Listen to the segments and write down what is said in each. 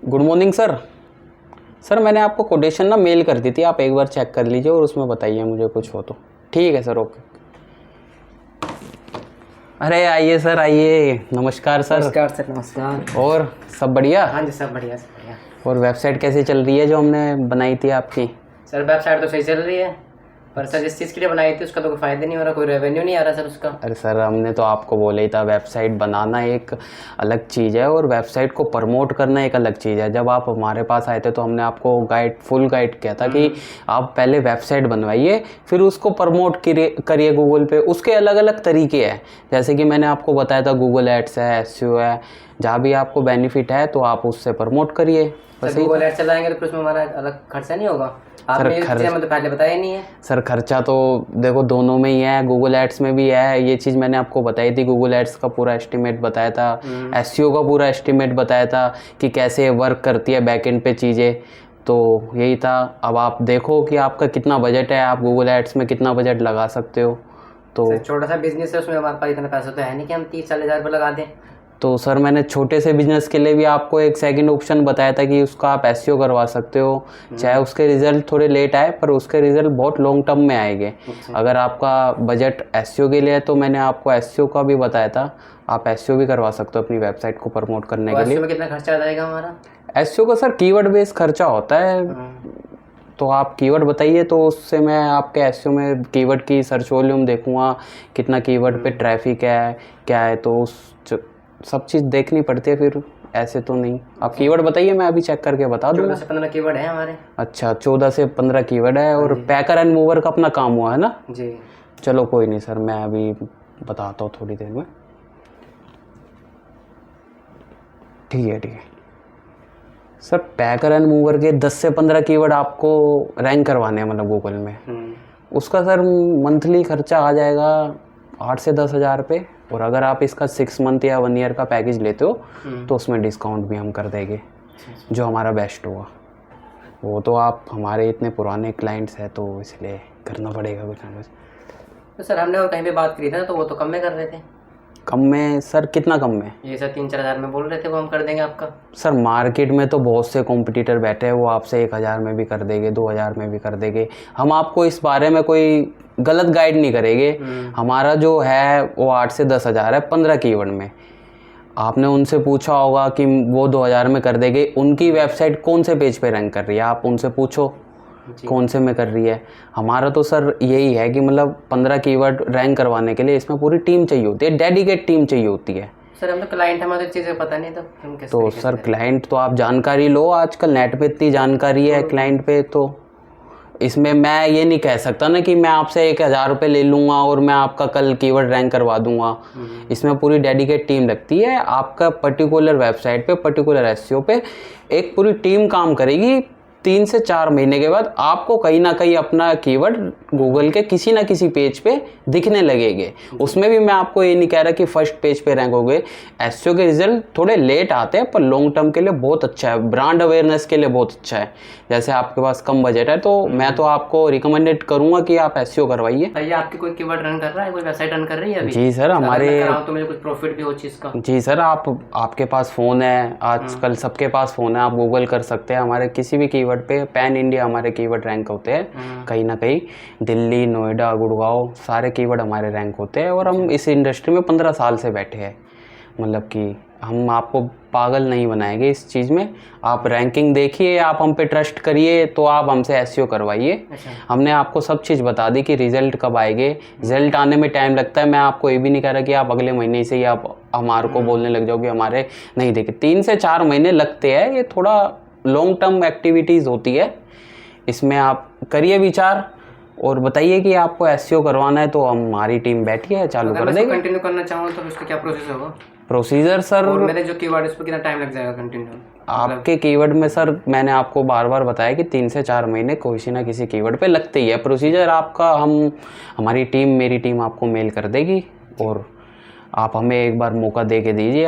Good morning sir. Sir मैंने आपको quotation ना मेल कर दी थी, आप एक बार चेक कर लीजिए और उसमें बताइए मुझे कुछ हो तो। ठीक है सर, ओके। अरे आइए सर, आइए। नमस्कार सर। नमस्कार सर, नमस्कार। और सब बढ़िया? हाँ जी, सब बढ़िया, सब बढ़िया। और वेबसाइट कैसी चल रही है जो हमने बनाई थी आपकी? सर वेबसाइट तो सही चल रही है, पर सर जिस चीज़ के लिए बनाई थी उसका तो कोई फ़ायदा नहीं हो रहा, कोई रेवेन्यू नहीं आ रहा सर उसका। अरे सर, हमने तो आपको बोला ही था, वेबसाइट बनाना एक अलग चीज़ है और वेबसाइट को प्रमोट करना एक अलग चीज़ है। जब आप हमारे पास आए थे तो हमने आपको फुल गाइड किया था कि आप पहले वेबसाइट बनवाइए, फिर उसको प्रमोट करिए गूगल पे। उसके अलग अलग तरीके हैं, जैसे कि मैंने आपको बताया था गूगल एड्स है, एसईओ है। जहाँ भी आपको बेनिफिट है तो आप उससे प्रमोट करिए। सर गूगल एड्स चलाएंगे तो फिर उसमें हमारा अलग खर्चा नहीं होगा? आपने ये चीज़ हमें तो पहले बताया नहीं है। सर खर्चा तो देखो दोनों में ही है, गूगल एड्स में भी है। ये चीज़ मैंने आपको बताई थी, गूगल एड्स का पूरा एस्टीमेट बताया था, एसईओ का पूरा एस्टीमेट बताया था कि कैसे वर्क करती है बैकएंड पे चीज़ें। तो यही था। अब आप देखो कि आपका कितना बजट है, आप गूगल एड्स में कितना बजट लगा सकते हो। तो छोटा सा बिजनेस है, उसमें हमारे पास इतना पैसा तो है नहीं कि हम 30-40 हज़ार रुपये लगा दें। तो सर मैंने छोटे से बिजनेस के लिए भी आपको एक सेकंड ऑप्शन बताया था कि उसका आप एसईओ करवा सकते हो, चाहे उसके रिजल्ट थोड़े लेट आए पर उसके रिजल्ट बहुत लॉन्ग टर्म में आएंगे। अगर आपका बजट एसईओ के लिए है तो मैंने आपको एसईओ का भी बताया था, आप एसईओ भी करवा सकते हो अपनी वेबसाइट को प्रमोट करने के लिए। एसईओ में कितना खर्चा आ जाएगा हमारा? एसईओ का सर कीवर्ड बेस्ड खर्चा होता है। तो आप कीवर्ड बताइए तो उससे मैं आपके एसईओ में कीवर्ड की सर्च वॉल्यूम देखूंगा, कितना कीवर्ड पे ट्रैफिक है क्या है, तो उस सब चीज़ देखनी पड़ती है। फिर ऐसे तो नहीं, आप कीवर्ड बताइए, मैं अभी चेक करके बता दूँगा। 14 से 15 कीवर्ड है हमारे। अच्छा, 14 से 15 कीवर्ड है और पैकर एंड मूवर का अपना काम हुआ है ना जी? चलो कोई नहीं सर, मैं अभी बताता हूँ थोड़ी देर में। ठीक है ठीक है सर, पैकर एंड मूवर के 10 से 15 कीवर्ड आपको रैंक करवाने हैं, मतलब गूगल में। उसका सर मंथली खर्चा आ जाएगा 8 से 10 हज़ार रुपये। और अगर आप इसका 6 मंथ या 1 ईयर का पैकेज लेते हो तो उसमें डिस्काउंट भी हम कर देंगे, जो हमारा बेस्ट होगा। वो तो आप हमारे इतने पुराने क्लाइंट्स हैं तो इसलिए करना पड़ेगा कुछ ना कुछ। तो सर हमने और कहीं पे बात करी थी ना, तो वो तो कम में कर रहे थे। कम में सर? कितना कम में? ये सर 3-4 हज़ार में बोल रहे थे, वो हम कर देंगे आपका। सर मार्केट में तो बहुत से कॉम्पिटिटर बैठे हैं, वो आपसे 1,000 में भी कर देंगे, 2,000 में भी कर देंगे। हम आपको इस बारे में कोई गलत गाइड नहीं करेंगे। हमारा जो है वो 8 से 10 हज़ार है 15 कीवर्ड में। आपने उनसे पूछा होगा कि वो 2,000 में कर देंगे, उनकी वेबसाइट कौन से पेज पे रैंक कर रही है, आप उनसे पूछो कौन से में कर रही है। हमारा तो सर यही है कि मतलब 15 कीवर्ड रैंक करवाने के लिए इसमें पूरी टीम चाहिए होती है, डेडिकेट टीम चाहिए होती है। सर हम तो क्लाइंट, हमारे चीज़ें पता नहीं, तो हम कैसे? तो सर क्लाइंट तो आप जानकारी लो, आजकल नेट पे इतनी जानकारी है क्लाइंट पे, तो इसमें मैं ये नहीं कह सकता ना कि मैं आपसे 1,000 रुपये ले लूँगा और मैं आपका कल कीवर्ड रैंक करवा दूँगा। इसमें पूरी डेडिकेट टीम लगती है। आपका पर्टिकुलर वेबसाइट पे, पर्टिकुलर एसईओ पे एक पूरी टीम काम करेगी। 3 से 4 महीने के बाद आपको कहीं ना कहीं अपना कीवर्ड गूगल के किसी ना किसी पेज पे दिखने लगेंगे। उसमें भी मैं आपको ये नहीं कह रहा कि फर्स्ट पेज पे रैंक हो गए। एसईओ के रिजल्ट थोड़े लेट आते हैं पर लॉन्ग टर्म के लिए बहुत अच्छा है, ब्रांड अवेयरनेस के लिए बहुत अच्छा है। जैसे आपके पास कम बजट है तो मैं तो आपको रिकमेंडेड करूंगा कि आप एसईओ करवाइए। भैया आपकी कोई कीवर्ड रन कर रहा है, कोई वेबसाइट रन कर रही है अभी? जी सर, हमारे तो मुझे कुछ प्रॉफिट भी हो चीज़ का। जी सर, आपके पास फ़ोन है, आजकल सबके पास फ़ोन है, आप गूगल कर सकते हैं। हमारे किसी भी कीवर्ड पे पैन इंडिया हमारे कीवर्ड रैंक होते हैं। कहीं ना कहीं दिल्ली, नोएडा, गुड़गांव सारे कीवर्ड हमारे रैंक होते हैं। और हम इस इंडस्ट्री में 15 साल से बैठे हैं, मतलब कि हम आपको पागल नहीं बनाएंगे इस चीज़ में। आप रैंकिंग देखिए, आप हम पे ट्रस्ट करिए तो आप हमसे एसईओ करवाइए। हमने आपको सब चीज़ बता दी कि रिज़ल्ट कब आएंगे। रिज़ल्ट आने में टाइम लगता है। मैं आपको ये भी नहीं कह रहा कि आप अगले महीने से ही आप हमारे को बोलने लग जाओगे हमारे नहीं देखे। 3 से 4 महीने लगते हैं, ये थोड़ा लॉन्ग टर्म एक्टिविटीज़ होती है। इसमें आप करिए विचार और बताइए कि आपको एसईओ करवाना है तो हमारी टीम बैठी है, चालू कर देंगे। कंटिन्यू करना चाहूँ तो उसका क्या प्रोसेस होगा? प्रोसीजर सर, और मेरे जो कीवर्ड है उस पर कितना टाइम लग जाएगा कंटिन्यू? आपके कीवर्ड में सर मैंने आपको बार बार बताया कि 3 से 4 महीने किसी ना किसी कीवर्ड पे लगते ही है। प्रोसीजर आपका हमारी टीम, मेरी टीम आपको मेल कर देगी और आप हमें एक बार मौका दे के दीजिए।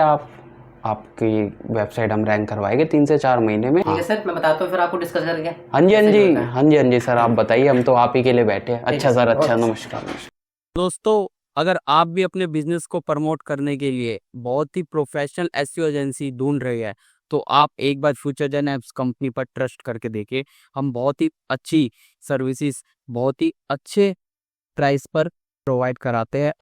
आपकी वेबसाइट हम रैंक करवाएंगे 3 से 4 महीने में। ठीक है सर, मैं बताता हूँ फिर आपको डिस्कस करके। हाँ जी हाँ जी सर, आप बताइए, हम तो आप ही के लिए बैठे हैं। अच्छा सर, अच्छा, नमस्कार। दोस्तों, अगर आप भी अपने बिजनेस को प्रमोट करने के लिए बहुत ही प्रोफेशनल एसईओ एजेंसी ढूंढ रहे हैं तो आप एक बार फ्यूचर जेन ऐप्स कंपनी पर ट्रस्ट करके देखिए। हम बहुत ही अच्छी सर्विसेज बहुत ही अच्छे प्राइस पर प्रोवाइड कराते हैं।